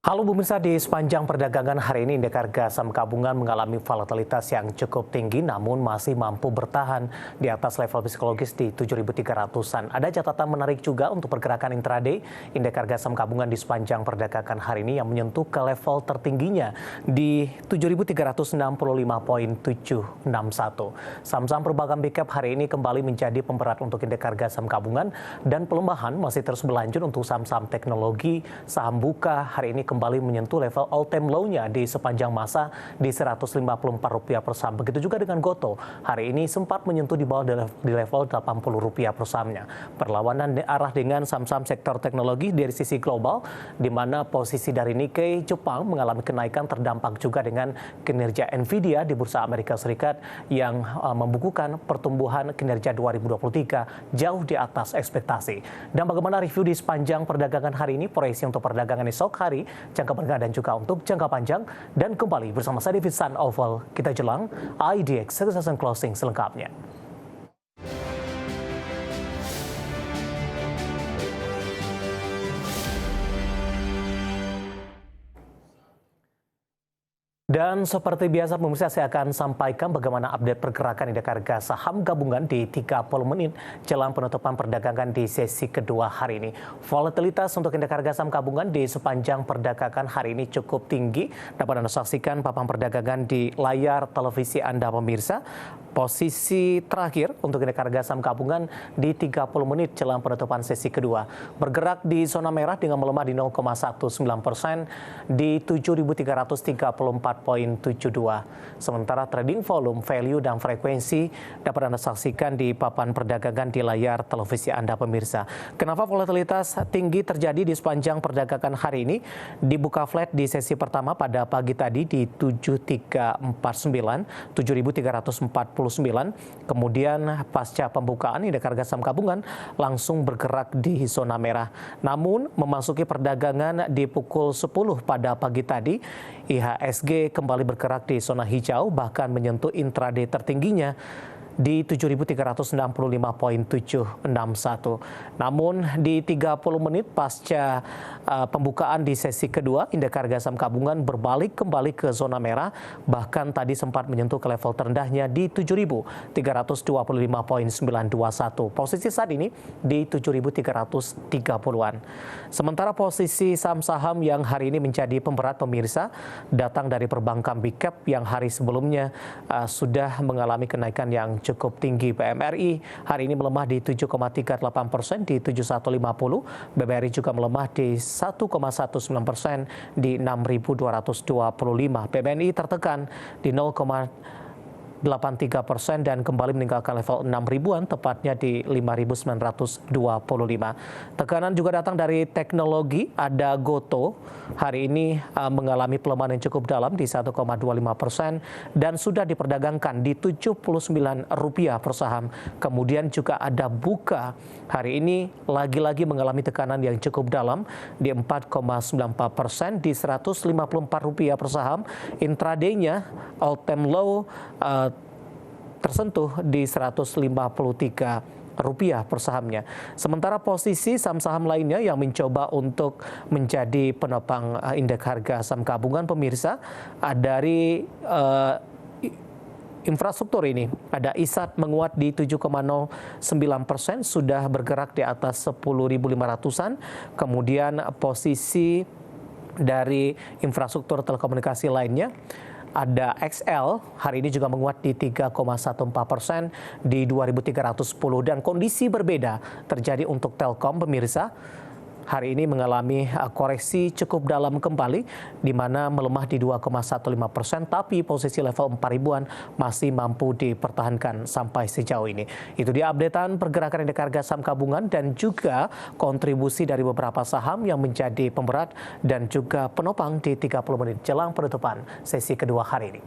Halo pemirsa, di sepanjang perdagangan hari ini indeks harga saham gabungan mengalami volatilitas yang cukup tinggi namun masih mampu bertahan di atas level psikologis di 7.300-an. Ada catatan menarik juga untuk pergerakan intraday indeks harga saham gabungan di sepanjang perdagangan hari ini yang menyentuh ke level tertingginya di 7.365.761. Saham-saham perbankan big cap hari ini kembali menjadi pemberat untuk indeks harga saham gabungan dan pelemahan masih terus berlanjut untuk saham-saham teknologi. Saham buka hari ini kembali menyentuh level all time low-nya di sepanjang masa di Rp154 per saham. Begitu juga dengan Gotoh. Hari ini sempat menyentuh di bawah di level Rp80 per sahamnya. Perlawanan arah dengan saham-saham sektor teknologi dari sisi global, di mana posisi dari Nikkei Jepang mengalami kenaikan terdampak juga dengan kinerja Nvidia di Bursa Amerika Serikat yang membukukan pertumbuhan kinerja 2023 jauh di atas ekspektasi. Dan bagaimana review di sepanjang perdagangan hari ini, proyeksi untuk perdagangan esok hari, jangka menengah dan juga untuk jangka panjang. Dan kembali bersama saya David Sun Oval, kita jelang IDX Success and Closing selengkapnya. Dan seperti biasa pemirsa, saya akan sampaikan bagaimana update pergerakan indeks harga saham gabungan di 30 menit jelang penutupan perdagangan di sesi kedua hari ini. Volatilitas untuk indeks harga saham gabungan di sepanjang perdagangan hari ini cukup tinggi. Dapat Anda saksikan papan perdagangan di layar televisi Anda pemirsa. Posisi terakhir untuk indeks harga saham gabungan di 30 menit jelang penutupan sesi kedua. Bergerak di zona merah dengan melemah di 0,19% di 7.334,72. Sementara trading volume, value, dan frekuensi dapat Anda saksikan di papan perdagangan di layar televisi Anda pemirsa. Kenapa volatilitas tinggi terjadi di sepanjang perdagangan hari ini? Dibuka flat di sesi pertama pada pagi tadi di 7.349, kemudian pasca pembukaan indeks harga saham gabungan langsung bergerak di zona merah. Namun memasuki perdagangan di pukul 10 pada pagi tadi, IHSG kembali bergerak di zona hijau, bahkan menyentuh intraday tertingginya di 7.365.761. Namun di 30 menit pasca pembukaan di sesi kedua, indeks harga saham gabungan berbalik kembali ke zona merah, bahkan tadi sempat menyentuh ke level terendahnya di 7.325.921. Posisi saat ini di 7.330-an. Sementara posisi saham-saham yang hari ini menjadi pemberat pemirsa datang dari perbankan big cap yang hari sebelumnya sudah mengalami kenaikan yang cukup tinggi. PMRI hari ini melemah di 7,38% di 7150. BBRI juga melemah di 1,19% di 6.225. PBNI tertekan di 0,83% dan kembali meninggalkan level 6.000-an, tepatnya di 5.925. Tekanan juga datang dari teknologi. Ada Gotoh hari ini mengalami pelemahan yang cukup dalam di 1,25% dan sudah diperdagangkan di Rp79 per saham. Kemudian juga ada Buka hari ini lagi-lagi mengalami tekanan yang cukup dalam di 4,94% di Rp154 per saham. Intraday-nya all time low tersentuh di Rp153 per sahamnya. Sementara posisi saham-saham lainnya yang mencoba untuk menjadi penopang indeks harga saham gabungan pemirsa dari infrastruktur ini. Ada ISAT menguat di 7,09%, sudah bergerak di atas 10.500-an. Kemudian posisi dari infrastruktur telekomunikasi lainnya ada XL, hari ini juga menguat di 3,14% di 2.310, dan kondisi berbeda terjadi untuk Telkom pemirsa. Hari ini mengalami koreksi cukup dalam kembali, di mana melemah di 2,15%, tapi posisi level 4.000-an masih mampu dipertahankan sampai sejauh ini. Itu dia updatean pergerakan indeks harga saham gabungan dan juga kontribusi dari beberapa saham yang menjadi pemberat dan juga penopang di 30 menit jelang penutupan sesi kedua hari ini.